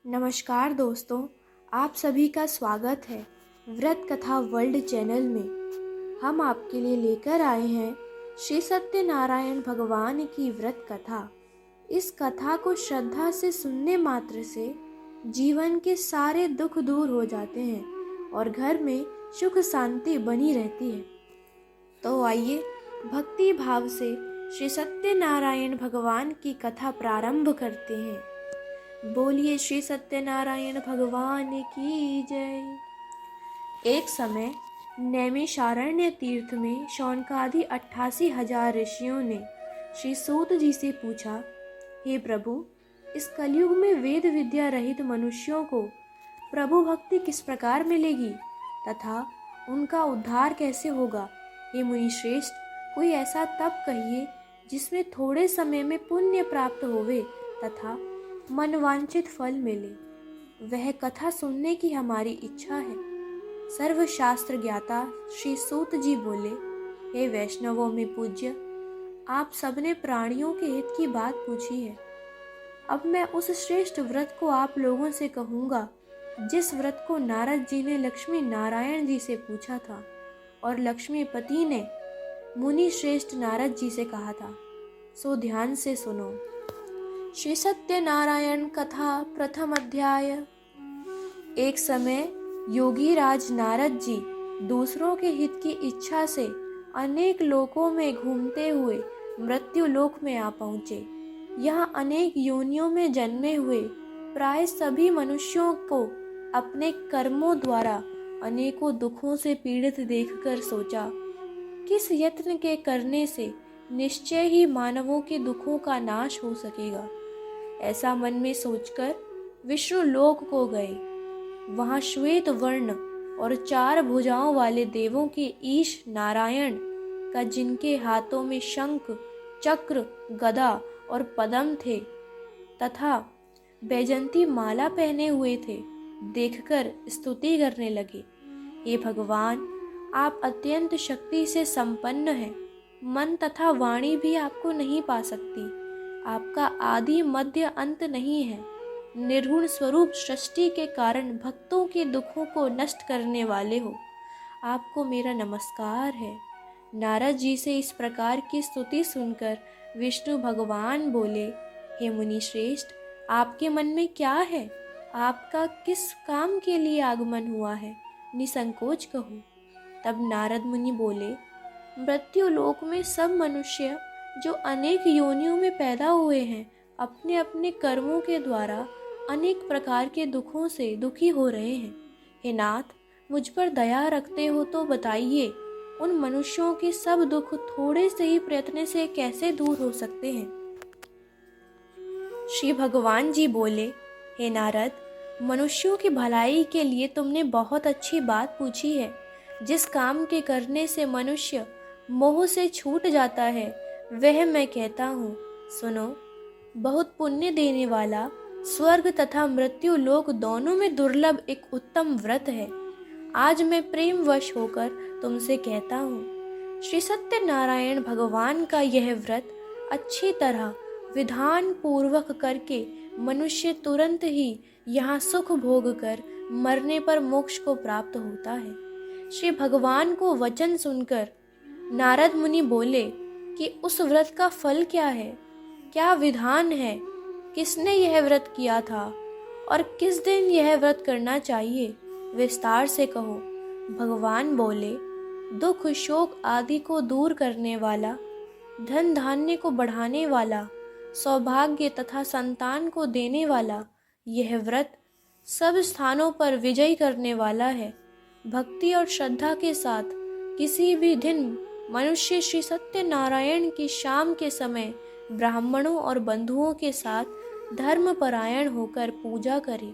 नमस्कार दोस्तों, आप सभी का स्वागत है व्रत कथा वर्ल्ड चैनल में। हम आपके लिए लेकर आए हैं श्री सत्यनारायण भगवान की व्रत कथा। इस कथा को श्रद्धा से सुनने मात्र से जीवन के सारे दुख दूर हो जाते हैं और घर में सुख शांति बनी रहती है। तो आइए भक्ति भाव से श्री सत्यनारायण भगवान की कथा प्रारंभ करते हैं। बोलिए श्री सत्यनारायण भगवान की जय। एक समय नैमिषारण्य तीर्थ में शौनकादि 88,000 ऋषियों ने श्री सूत जी से पूछा, हे प्रभु, इस कलयुग में वेद विद्या रहित मनुष्यों को प्रभु भक्ति किस प्रकार मिलेगी तथा उनका उद्धार कैसे होगा। हे मुनि श्रेष्ठ, कोई ऐसा तप कहिए जिसमें थोड़े समय में पुण्य प्राप्त होवे तथा मनवांछित फल मिले। वह कथा सुनने की हमारी इच्छा है। सर्वशास्त्र ज्ञाता श्री सूत जी बोले, हे वैष्णवों में पूज्य, आप सबने प्राणियों के हित की बात पूछी है। अब मैं उस श्रेष्ठ व्रत को आप लोगों से कहूँगा जिस व्रत को नारद जी ने लक्ष्मी नारायण जी से पूछा था और लक्ष्मीपति ने मुनि श्रेष्ठ नारद जी से कहा था। सो ध्यान से सुनो। श्री सत्यनारायण कथा प्रथम अध्याय। एक समय योगी राज नारद जी दूसरों के हित की इच्छा से अनेक लोकों में घूमते हुए मृत्यु लोक में आ पहुँचे। यहाँ अनेक योनियों में जन्मे हुए प्राय सभी मनुष्यों को अपने कर्मों द्वारा अनेकों दुखों से पीड़ित देखकर सोचा, किस यत्न के करने से निश्चय ही मानवों के दुखों का नाश हो सकेगा। ऐसा मन में सोचकर विष्णु लोक को गए। वहाँ श्वेत वर्ण और 4 भुजाओं वाले देवों के ईश नारायण का, जिनके हाथों में शंख, चक्र, गदा और पद्म थे तथा बैजंती माला पहने हुए थे, देखकर स्तुति करने लगे। हे भगवान, आप अत्यंत शक्ति से संपन्न हैं। मन तथा वाणी भी आपको नहीं पा सकती। आपका आदि मध्य अंत नहीं है। निर्गुण स्वरूप सृष्टि के कारण भक्तों के दुखों को नष्ट करने वाले हो। आपको मेरा नमस्कार है। नारद जी से इस प्रकार की स्तुति सुनकर विष्णु भगवान बोले, हे मुनि श्रेष्ठ, आपके मन में क्या है? आपका किस काम के लिए आगमन हुआ है? निसंकोच कहो। तब नारद मुनि बोले, मृत्यु लोक में सब मनुष्य जो अनेक योनियों में पैदा हुए हैं, अपने अपने कर्मों के द्वारा अनेक प्रकार के दुखों से दुखी हो रहे हैं। हे नाथ, मुझ पर दया रखते हो तो बताइए, उन मनुष्यों के सब दुख थोड़े से ही प्रयत्न से कैसे दूर हो सकते हैं। श्री भगवान जी बोले, हे नारद, मनुष्यों की भलाई के लिए तुमने बहुत अच्छी बात पूछी है। जिस काम के करने से मनुष्य मोह से छूट जाता है, वह मैं कहता हूँ, सुनो। बहुत पुण्य देने वाला स्वर्ग तथा मृत्यु लोक दोनों में दुर्लभ एक उत्तम व्रत है। आज मैं प्रेमवश होकर तुमसे कहता हूँ, श्री सत्यनारायण भगवान का यह व्रत अच्छी तरह विधान पूर्वक करके मनुष्य तुरंत ही यहाँ सुख भोग कर मरने पर मोक्ष को प्राप्त होता है। श्री भगवान को वचन सुनकर नारद मुनि बोले कि उस व्रत का फल क्या है, क्या विधान है, किसने यह व्रत किया था और किस दिन यह व्रत करना चाहिए, विस्तार से कहो। भगवान बोले, दुख शोक आदि को दूर करने वाला, धन धान्य को बढ़ाने वाला, सौभाग्य तथा संतान को देने वाला यह व्रत सब स्थानों पर विजय करने वाला है। भक्ति और श्रद्धा के साथ किसी भी दिन मनुष्य श्री सत्यनारायण की शाम के समय ब्राह्मणों और बंधुओं के साथ धर्मपरायण होकर पूजा करे।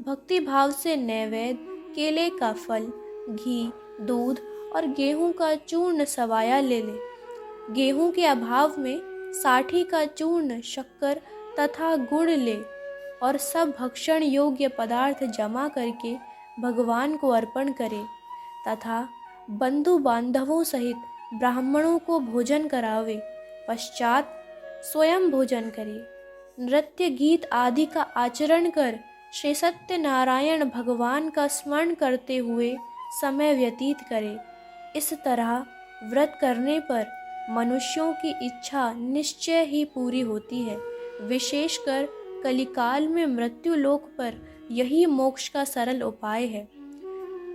भक्ति भाव से नैवेद्य, केले का फल, घी, दूध और गेहूं का चूर्ण सवाया ले ले। गेहूं के अभाव में साठी का चूर्ण, शक्कर तथा गुड़ ले और सब भक्षण योग्य पदार्थ जमा करके भगवान को अर्पण करे तथा बंधु बांधवों सहित ब्राह्मणों को भोजन करावे। पश्चात स्वयं भोजन करे। नृत्य गीत आदि का आचरण कर श्री सत्यनारायण भगवान का स्मरण करते हुए समय व्यतीत करें। इस तरह व्रत करने पर मनुष्यों की इच्छा निश्चय ही पूरी होती है। विशेषकर कलिकाल में मृत्यु लोक पर यही मोक्ष का सरल उपाय है।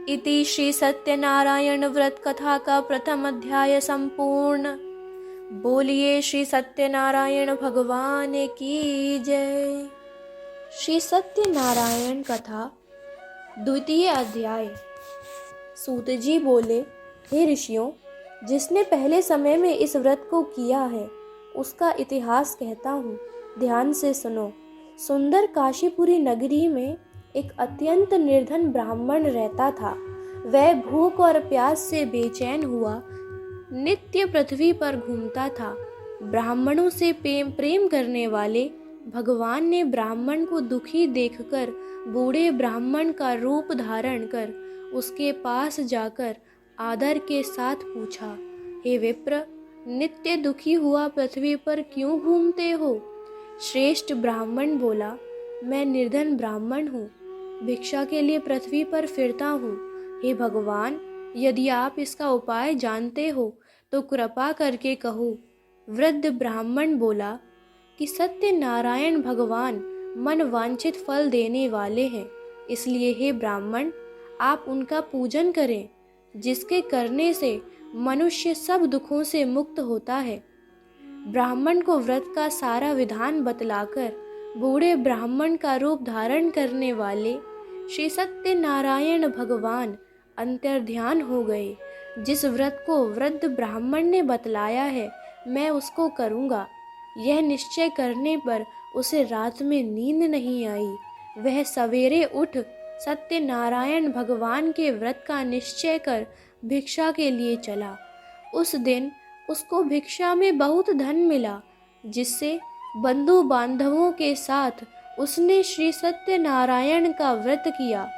इति श्री सत्यनारायण व्रत कथा का प्रथम अध्याय संपूर्ण। बोलिए श्री सत्यनारायण भगवान की जय। श्री सत्यनारायण कथा द्वितीय अध्याय। सूत जी बोले, हे ऋषियों, जिसने पहले समय में इस व्रत को किया है उसका इतिहास कहता हूँ, ध्यान से सुनो। सुंदर काशीपुरी नगरी में एक अत्यंत निर्धन ब्राह्मण रहता था। वह भूख और प्यास से बेचैन हुआ नित्य पृथ्वी पर घूमता था। ब्राह्मणों से प्रेम करने वाले भगवान ने ब्राह्मण को दुखी देखकर बूढ़े ब्राह्मण का रूप धारण कर उसके पास जाकर आदर के साथ पूछा, हे विप्र, नित्य दुखी हुआ पृथ्वी पर क्यों घूमते हो? श्रेष्ठ ब्राह्मण बोला, मैं निर्धन ब्राह्मण हूँ, भिक्षा के लिए पृथ्वी पर फिरता हूँ। हे भगवान, यदि आप इसका उपाय जानते हो तो कृपा करके कहो। वृद्ध ब्राह्मण बोला कि सत्यनारायण भगवान मन वांछित फल देने वाले हैं, इसलिए हे ब्राह्मण, आप उनका पूजन करें, जिसके करने से मनुष्य सब दुखों से मुक्त होता है। ब्राह्मण को व्रत का सारा विधान बतलाकर बूढ़े ब्राह्मण का रूप धारण करने वाले श्री सत्यनारायण भगवान अंतर्ध्यान हो गए। जिस व्रत को वृद्ध ब्राह्मण ने बतलाया है मैं उसको करूँगा, यह निश्चय करने पर उसे रात में नींद नहीं आई। वह सवेरे उठ सत्यनारायण भगवान के व्रत का निश्चय कर भिक्षा के लिए चला। उस दिन उसको भिक्षा में बहुत धन मिला, जिससे बंधु बांधवों के साथ उसने श्री सत्यनारायण का व्रत किया।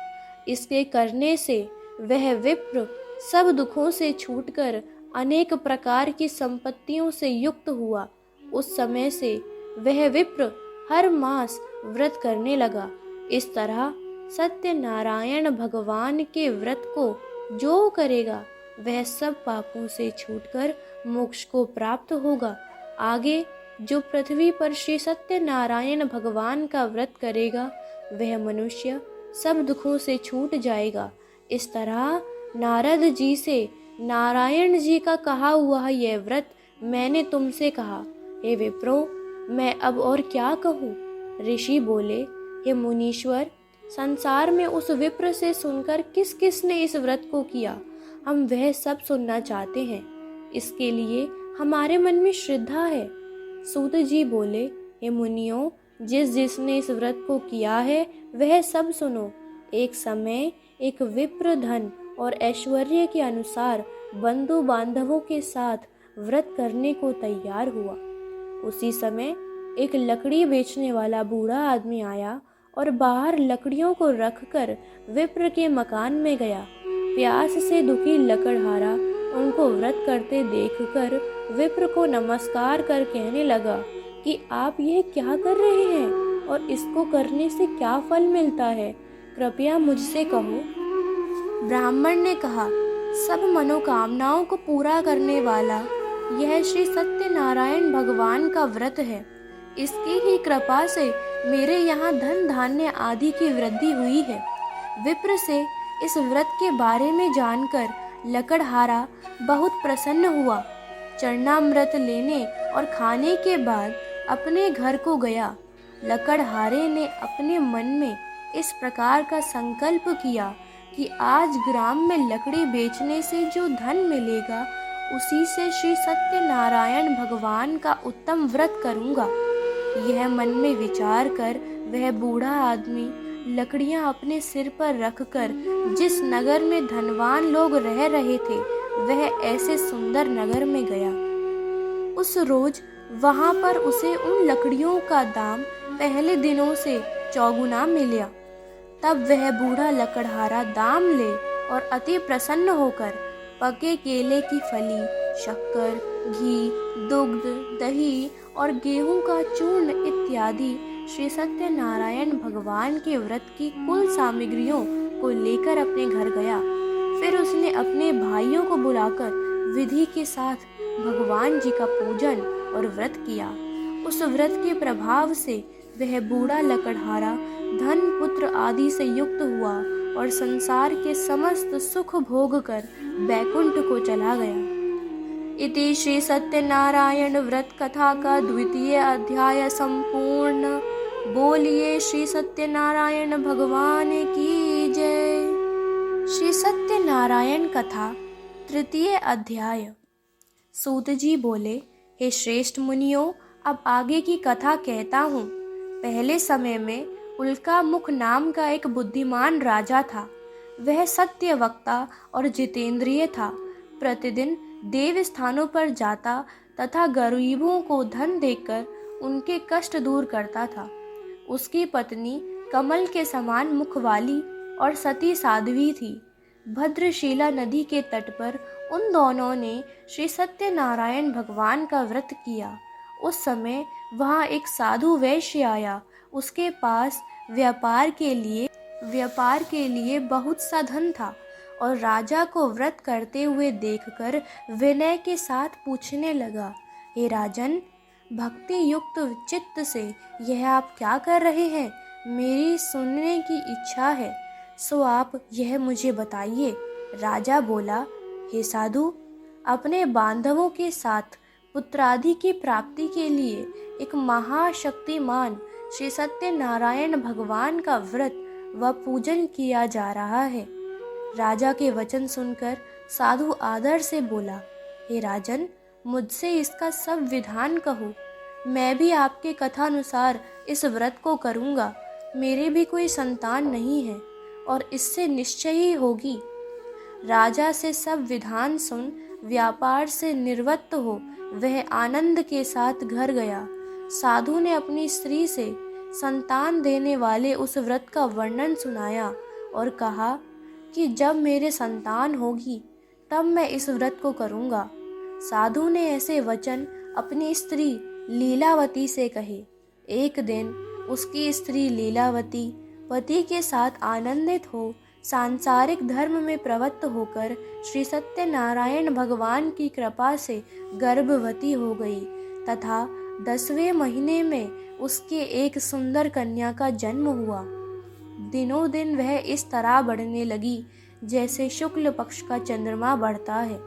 इसके करने से वह विप्र सब दुखों से छूटकर अनेक प्रकार की संपत्तियों से युक्त हुआ। उस समय से वह विप्र हर मास व्रत करने लगा। इस तरह सत्यनारायण भगवान के व्रत को जो करेगा वह सब पापों से छूटकर मोक्ष को प्राप्त होगा। आगे जो पृथ्वी पर श्री सत्यनारायण भगवान का व्रत करेगा वह मनुष्य सब दुखों से छूट जाएगा। इस तरह नारद जी से नारायण जी का कहा हुआ यह व्रत मैंने तुमसे कहा। हे विप्रो, मैं अब और क्या कहूँ? ऋषि बोले, हे मुनीश्वर, संसार में उस विप्र से सुनकर किस किस ने इस व्रत को किया, हम वह सब सुनना चाहते हैं। इसके लिए हमारे मन में श्रद्धा है। सूत जी बोले, हे मुनियों, जिसने इस व्रत को किया है वह सब सुनो। एक समय एक विप्र धन और ऐश्वर्य के अनुसार बंधु बांधवों के साथ व्रत करने को तैयार हुआ। उसी समय एक लकड़ी बेचने वाला बूढ़ा आदमी आया और बाहर लकड़ियों को रखकर विप्र के मकान में गया। प्यास से दुखी लकड़हारा उनको व्रत करते देखकर विप्र को नमस्कार कर कहने लगा कि आप यह क्या कर रहे हैं और इसको करने से क्या फल मिलता है, कृपया मुझसे कहो। ब्राह्मण ने कहा, सब मनोकामनाओं को पूरा करने वाला यह श्री सत्यनारायण भगवान का व्रत है। इसकी ही कृपा से मेरे यहाँ धन धान्य आदि की वृद्धि हुई है। विप्र से इस व्रत के बारे में जानकर लकड़हारा बहुत प्रसन्न हुआ। चरणामृत लेने और खाने के बाद अपने घर को गया। लकड़हारे ने अपने मन में इस प्रकार का संकल्प किया कि आज ग्राम में लकड़ी बेचने से जो धन मिलेगा उसी से श्री सत्यनारायण भगवान का उत्तम व्रत करूंगा। यह मन में विचार कर वह बूढ़ा आदमी लकड़ियां अपने सिर पर रखकर जिस नगर में धनवान लोग रह रहे थे वह ऐसे सुंदर नगर में गया। उस रोज वहां पर उसे उन लकड़ियों का दाम पहले दिनों से चौगुना मिला। तब वह बूढ़ा लकड़हारा दाम ले और अति प्रसन्न होकर पके केले की फली, शक्कर, घी, दुग्ध, दही और गेहूं का चूर्ण इत्यादि श्री सत्यनारायण भगवान के व्रत की कुल सामग्रियों को लेकर अपने घर गया। फिर उसने अपने भाइयों को बुलाकर विधि के साथ भगवान जी का पूजन और व्रत किया। उस व्रत के प्रभाव से वह बूढ़ा लकड़हारा धन पुत्र आदि से युक्त हुआ और संसार के समस्त सुख भोग कर बैकुंठ को चला गया। इति श्री सत्यनारायण व्रत कथा का द्वितीय अध्याय संपूर्ण। बोलिए श्री सत्यनारायण भगवान की जय। श्री सत्यनारायण कथा तृतीय अध्याय। सूत जी बोले, हे श्रेष्ठ मुनियों, अब आगे की कथा कहता हूँ। पहले समय में उल्का मुख नाम का एक बुद्धिमान राजा था। वह सत्य वक्ता और जितेंद्रिय था। प्रतिदिन देव स्थानों पर जाता तथा गरीबों को धन देकर उनके कष्ट दूर करता था। उसकी पत्नी कमल के समान मुख वाली और सती साध्वी थी। भद्रशिला नदी के तट पर उन दोनों ने श्री सत्यनारायण भगवान का व्रत किया। उस समय वहाँ एक साधु वैश्य आया। उसके पास व्यापार के लिए बहुत सा धन था और राजा को व्रत करते हुए देखकर विनय के साथ पूछने लगा, हे राजन, भक्ति युक्त चित्त से यह आप क्या कर रहे हैं? मेरी सुनने की इच्छा है, सो आप यह मुझे बताइए। राजा बोला, हे साधु, अपने बांधवों के साथ पुत्रादि की प्राप्ति के लिए एक महाशक्तिमान श्री सत्यनारायण भगवान का व्रत व पूजन किया जा रहा है। राजा के वचन सुनकर साधु आदर से बोला, हे राजन, मुझसे इसका सब विधान कहो। मैं भी आपके कथानुसार इस व्रत को करूँगा। मेरे भी कोई संतान नहीं है और इससे निश्चय ही होगी। राजा से सब विधान सुन व्यापार से निवृत्त हो वह आनंद के साथ घर गया। साधु ने अपनी स्त्री से संतान देने वाले उस व्रत का वर्णन सुनाया और कहा कि जब मेरे संतान होगी तब मैं इस व्रत को करूँगा। साधु ने ऐसे वचन अपनी स्त्री लीलावती से कहे। एक दिन उसकी स्त्री लीलावती पति के साथ आनंदित हो सांसारिक धर्म में प्रवृत्त होकर श्री सत्यनारायण भगवान की कृपा से गर्भवती हो गई तथा 10वें महीने में उसके एक सुंदर कन्या का जन्म हुआ। दिनों दिन वह इस तरह बढ़ने लगी जैसे शुक्ल पक्ष का चंद्रमा बढ़ता है।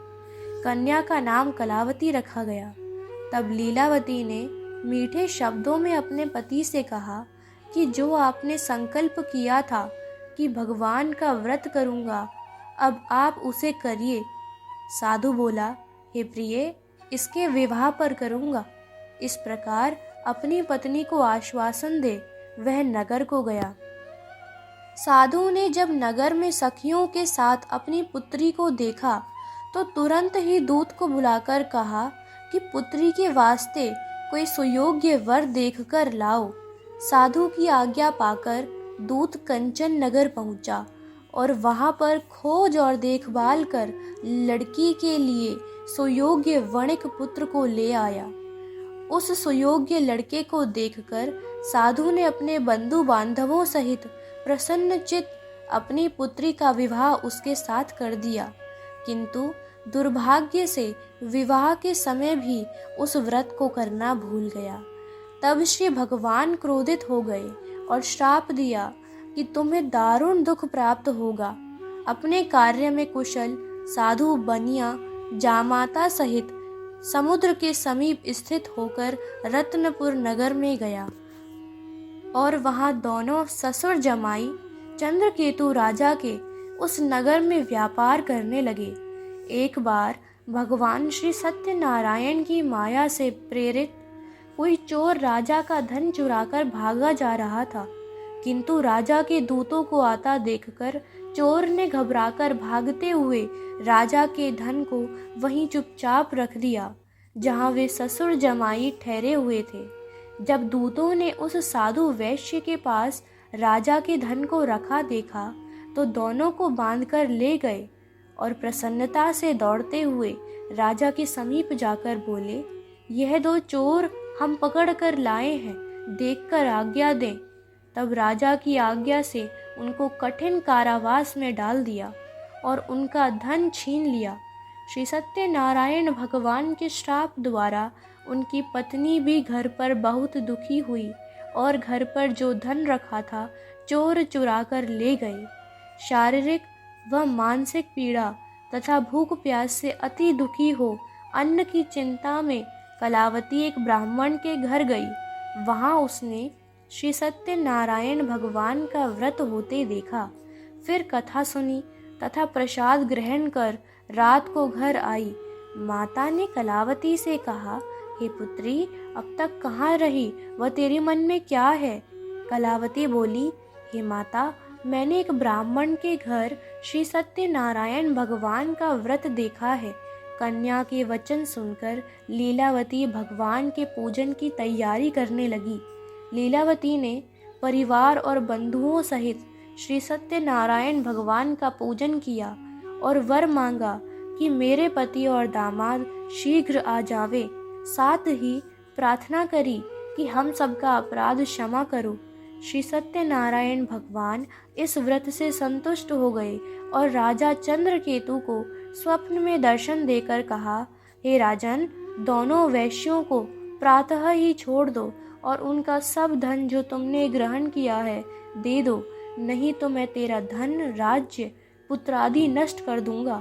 कन्या का नाम कलावती रखा गया। तब लीलावती ने मीठे शब्दों में अपने पति से कहा कि जो आपने संकल्प किया था कि भगवान का व्रत करूँगा, अब आप उसे करिए। साधु बोला, हे प्रिय, इसके विवाह पर करूँगा। इस प्रकार अपनी पत्नी को आश्वासन दे वह नगर को गया। साधु ने जब नगर में सखियों के साथ अपनी पुत्री को देखा तो तुरंत ही दूत को बुलाकर कहा कि पुत्री के वास्ते कोई सुयोग्य वर देखकर लाओ। साधु की आज्ञा पाकर दूत कंचन नगर पहुंचा और वहां पर खोज और देखभाल कर लड़की के लिए सुयोग्य वणिक पुत्र को ले आया। उस सुयोग्य लड़के को देखकर साधु ने अपने बंधु बांधवों सहित प्रसन्नचित अपनी पुत्री का विवाह उसके साथ कर दिया। किंतु दुर्भाग्य से विवाह के समय भी उस व्रत को करना भूल गया। तब श्री भगवान क्रोधित हो गए और श्राप दिया कि तुम्हें दारुण दुख प्राप्त होगा। अपने कार्य में कुशल साधु बनिया जामाता सहित समुद्र के समीप स्थित होकर रत्नपुर नगर में गया और वहां दोनों ससुर जमाई चंद्रकेतु राजा के उस नगर में व्यापार करने लगे। एक बार भगवान श्री सत्यनारायण की माया से प्रेरित कोई चोर राजा का धन चुराकर भागा जा रहा था, किंतु राजा के दूतों को आता देखकर चोर ने घबराकर भागते हुए राजा के धन को वहीं चुपचाप रख दिया जहां वे ससुर जमाई ठहरे हुए थे। जब दूतों ने उस साधु वैश्य के पास राजा के धन को रखा देखा तो दोनों को बांधकर ले गए और प्रसन्नता से दौड़ते हुए राजा के समीप जाकर बोले, यह दो चोर हम पकड़ कर लाए हैं। देखकर आज्ञा दें। तब राजा की आज्ञा से उनको कठिन कारावास में डाल दिया और उनका धन छीन लिया। श्री सत्यनारायण भगवान के श्राप द्वारा उनकी पत्नी भी घर पर बहुत दुखी हुई और घर पर जो धन रखा था चोर चुरा कर ले गए। शारीरिक व मानसिक पीड़ा तथा भूख प्यास से अति दुखी हो अन्न की चिंता में कलावती एक ब्राह्मण के घर गई। वहाँ उसने श्री सत्यनारायण भगवान का व्रत होते देखा। फिर कथा सुनी तथा प्रसाद ग्रहण कर रात को घर आई। माता ने कलावती से कहा, हे पुत्री, अब तक कहाँ रही व तेरे मन में क्या है? कलावती बोली, हे माता, मैंने एक ब्राह्मण के घर श्री सत्यनारायण भगवान का व्रत देखा है। कन्या के वचन सुनकर लीलावती भगवान के पूजन की तैयारी करने लगी। लीलावती ने परिवार और बंधुओं सहित श्री सत्यनारायण भगवान का पूजन किया और वर मांगा कि मेरे पति और दामाद शीघ्र आ जावे। साथ ही प्रार्थना करी कि हम सबका अपराध क्षमा करो। श्री सत्यनारायण भगवान इस व्रत से संतुष्ट हो गए और राजा चंद्रकेतु को स्वप्न में दर्शन देकर कहा, हे राजन, दोनों वैश्यों को प्रातः ही छोड़ दो और उनका सब धन जो तुमने ग्रहण किया है दे दो, नहीं तो मैं तेरा धन, राज्य, पुत्रादि नष्ट कर दूंगा।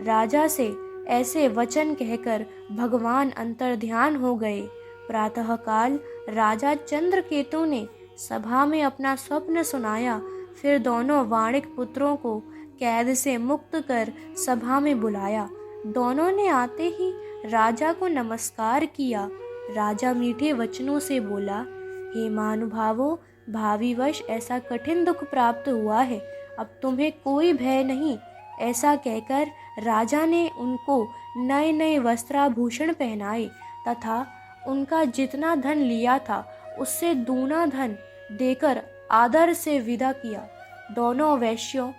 राजा से ऐसे वचन कहकर भगवान अंतर्ध्यान हो गए। प्रातःकाल राजा चंद्रकेतु ने सभा में अपना स्वप्न सुनाया। फिर दोनों वाणिक पुत्रों को कैद से मुक्त कर सभा में बुलाया। दोनों ने आते ही राजा को नमस्कार किया। राजा मीठे वचनों से बोला, हे महानुभावों, भावीवश ऐसा कठिन दुख प्राप्त हुआ है, अब तुम्हें कोई भय नहीं। ऐसा कहकर राजा ने उनको नए नए वस्त्राभूषण पहनाए तथा उनका जितना धन लिया था उससे दूना धन देकर आदर से विदा किया। दोनों वैश्यों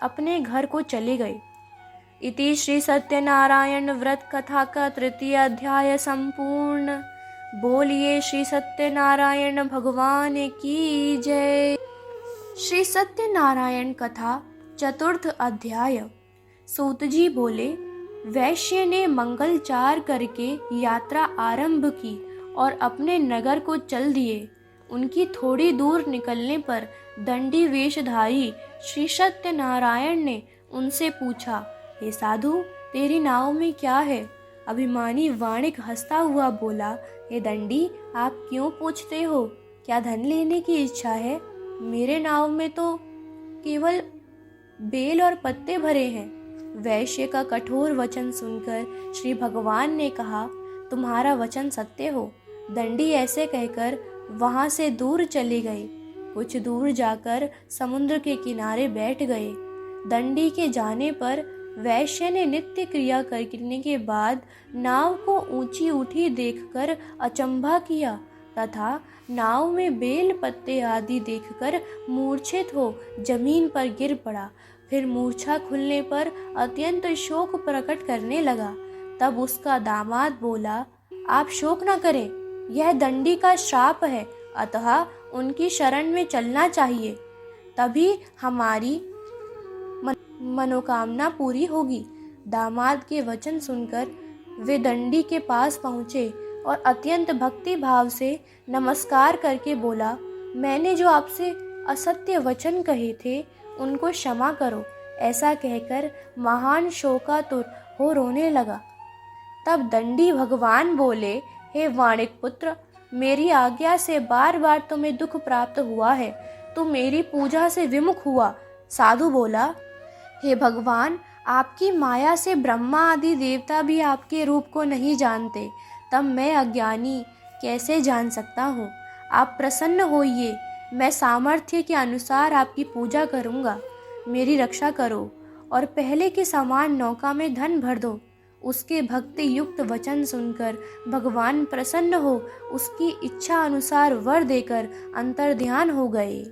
अपने घर को चले गए। इति श्री सत्यनारायण व्रत कथा का तृतीय अध्याय संपूर्ण। बोलिए श्री सत्यनारायण भगवान की जय। श्री सत्यनारायण कथा चतुर्थ अध्याय। सूत जी बोले, वैश्य ने मंगलचार करके यात्रा आरंभ की और अपने नगर को चल दिए। उनकी थोड़ी दूर निकलने पर दंडी वेशधारी श्री सत्यनारायण ने उनसे पूछा, हे साधु, तेरी नाव में क्या है? अभिमानी वाणिक हंसता हुआ बोला, हे दंडी, आप क्यों पूछते हो? क्या धन लेने की इच्छा है? मेरे नाव में तो केवल बेल और पत्ते भरे हैं। वैश्य का कठोर वचन सुनकर श्री भगवान ने कहा, तुम्हारा वचन सत्य हो। दंडी ऐसे कहकर वहां से दूर चले गए। कुछ दूर जाकर समुद्र के किनारे बैठ गए। दंडी के जाने पर वैश्य ने नित्य क्रिया करने के बाद नाव को ऊंची उठी देखकर अचंभा किया तथा नाव में बेल पत्ते आदि देखकर मूर्छित हो जमीन पर गिर पड़ा। फिर मूर्छा खुलने पर अत्यंत शोक प्रकट करने लगा। तब उसका दामाद बोला, आप शोक न करें, यह दंडी का श्राप है, अतः उनकी शरण में चलना चाहिए, तभी हमारी मनोकामना पूरी होगी। दामाद के वचन सुनकर वे दंडी के पास पहुँचे और अत्यंत भक्ति भाव से नमस्कार करके बोला, मैंने जो आपसे असत्य वचन कहे थे उनको क्षमा करो। ऐसा कहकर महान शोकातुर हो रोने लगा। तब दंडी भगवान बोले, हे वाणिक पुत्र, मेरी आज्ञा से बार बार तुम्हें दुख प्राप्त हुआ है, तुम मेरी पूजा से विमुख हुआ। साधु बोला, हे भगवान, आपकी माया से ब्रह्मा आदि देवता भी आपके रूप को नहीं जानते, तब मैं अज्ञानी कैसे जान सकता हूँ? आप प्रसन्न होइए, मैं सामर्थ्य के अनुसार आपकी पूजा करूँगा। मेरी रक्षा करो और पहले के समान नौका में धन भर दो। उसके भक्ति युक्त वचन सुनकर भगवान प्रसन्न हो उसकी इच्छा अनुसार वर देकर अंतर्ध्यान हो गए।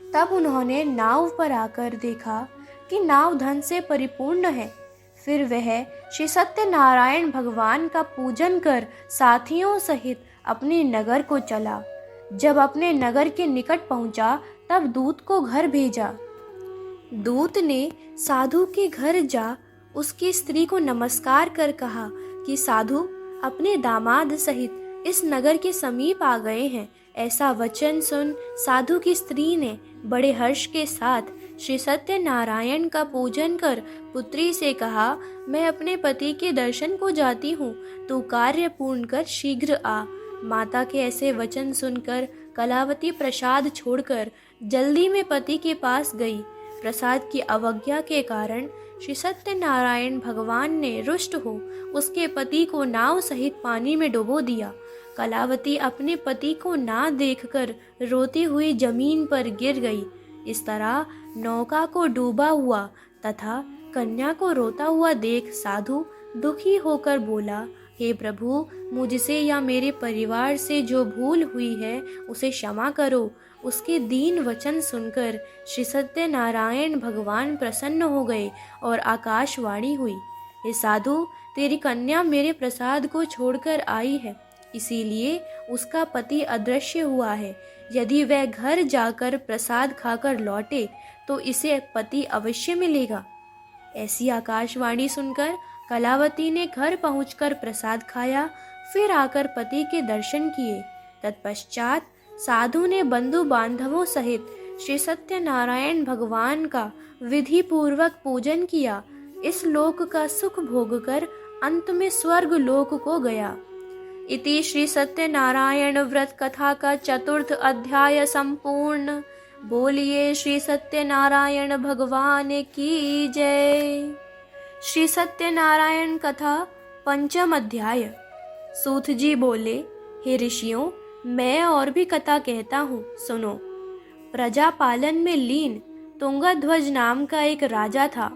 तब उन्होंने नाव पर आकर देखा कि नाव धन से परिपूर्ण है। फिर वह श्री सत्यनारायण भगवान का पूजन कर साथियों सहित अपने नगर को चला। जब अपने नगर के निकट पहुंचा तब दूत को घर भेजा। दूत ने साधु के घर जा उसकी स्त्री को नमस्कार कर कहा कि साधु अपने दामाद सहित इस नगर के समीप आ गए हैं। ऐसा वचन सुन साधु की स्त्री ने बड़े हर्ष के साथ श्री सत्यनारायण का पूजन कर पुत्री से कहा, मैं अपने पति के दर्शन को जाती हूँ, तू कार्य पूर्ण कर शीघ्र आ। माता के ऐसे वचन सुनकर कलावती प्रसाद छोड़कर जल्दी में पति के पास गई। प्रसाद की अवज्ञा के कारण श्री सत्यनारायण भगवान ने रुष्ट हो उसके पति को नाव सहित पानी में डुबो दिया। कलावती अपने पति को ना देखकर रोती हुई जमीन पर गिर गई। इस तरह नौका को डूबा हुआ तथा कन्या को रोता हुआ देख साधु दुखी होकर बोला, हे प्रभु, मुझसे या मेरे परिवार से जो भूल हुई है उसे क्षमा करो। उसके दीन वचन सुनकर श्री सत्यनारायण भगवान प्रसन्न हो गए और आकाशवाणी हुई, हे साधु, तेरी कन्या मेरे प्रसाद को छोड़कर आई है, इसीलिए उसका पति अदृश्य हुआ है। यदि वह घर जाकर प्रसाद खाकर लौटे तो इसे पति अवश्य मिलेगा। ऐसी आकाशवाणी सुनकर कलावती ने घर पहुंचकर प्रसाद खाया, फिर आकर पति के दर्शन किए। तत्पश्चात साधु ने बंधु बांधवों सहित श्री सत्यनारायण भगवान का विधि पूर्वक पूजन किया। इस लोक का सुख भोगकर अंत में स्वर्ग लोक को गया। इति श्री सत्यनारायण व्रत कथा का 4th अध्याय संपूर्ण। बोलिए श्री सत्यनारायण भगवान की जय। श्री सत्यनारायण कथा 5th अध्याय। सूत जी बोले, हे ऋषियों, मैं और भी कथा कहता हूँ, सुनो। प्रजा पालन में लीन तुंगध्वज नाम का एक राजा था।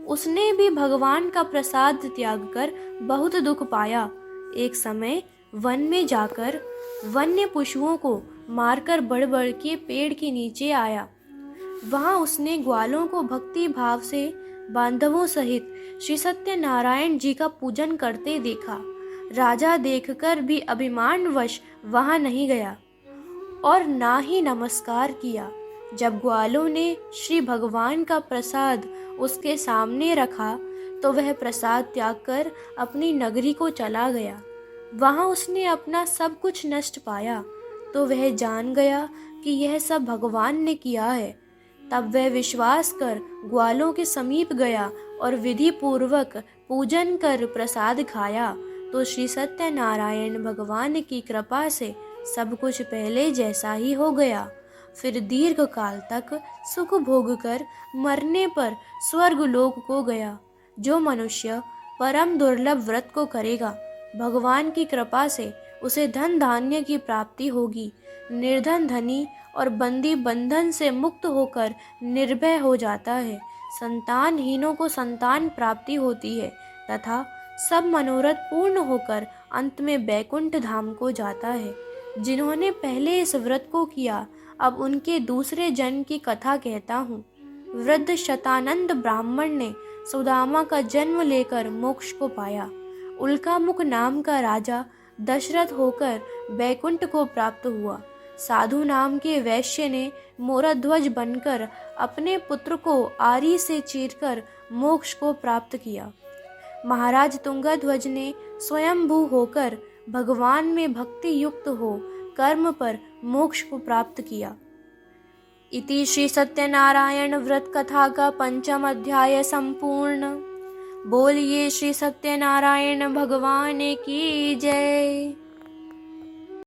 उसने भी भगवान का प्रसाद त्याग कर बहुत दुख पाया। एक समय वन में जाकर वन्य पशुओं को मारकर बड़ के पेड़ के नीचे आया। वहां उसने ग्वालों को भक्ति भाव से बांधवों सहित श्री सत्यनारायण जी का पूजन करते देखा। राजा देखकर भी अभिमानवश वहां नहीं गया और ना ही नमस्कार किया। जब ग्वालों ने श्री भगवान का प्रसाद उसके सामने रखा तो वह प्रसाद त्याग कर अपनी नगरी को चला गया। वहां उसने अपना सब कुछ नष्ट पाया तो वह जान गया कि यह सब भगवान ने किया है। तब वह विश्वास कर ग्वालों के समीप गया और विधि पूर्वक पूजन कर प्रसाद खाया तो श्री सत्यनारायण भगवान की कृपा से सब कुछ पहले जैसा ही हो गया। फिर दीर्घ काल तक सुख भोग कर मरने पर स्वर्ग लोक को गया। जो मनुष्य परम दुर्लभ व्रत को करेगा, भगवान की कृपा से उसे धन धान्य की प्राप्ति होगी। निर्धन धनी और बंदी बंधन से मुक्त होकर निर्भय हो जाता है। संतानहीनों को संतान प्राप्ति होती है तथा सब मनोरथ पूर्ण होकर अंत में बैकुंठ धाम को जाता है। जिन्होंने पहले इस व्रत को किया, अब उनके दूसरे जन्म की कथा कहता हूँ। वृद्ध शतानंद ब्राह्मण ने सुदामा का जन्म लेकर मोक्ष को पाया। उल्कामुख नाम का राजा दशरथ होकर बैकुंठ को प्राप्त हुआ। साधु नाम के वैश्य ने मोरध्वज बनकर अपने पुत्र को आरी से चीरकर मोक्ष को प्राप्त किया। महाराज तुंगध्वज ने स्वयंभू होकर भगवान में भक्ति युक्त हो कर्म पर मोक्ष को प्राप्त किया। इति श्री सत्यनारायण व्रत कथा का 5th अध्याय संपूर्ण। बोलिए श्री सत्यनारायण भगवान की जय।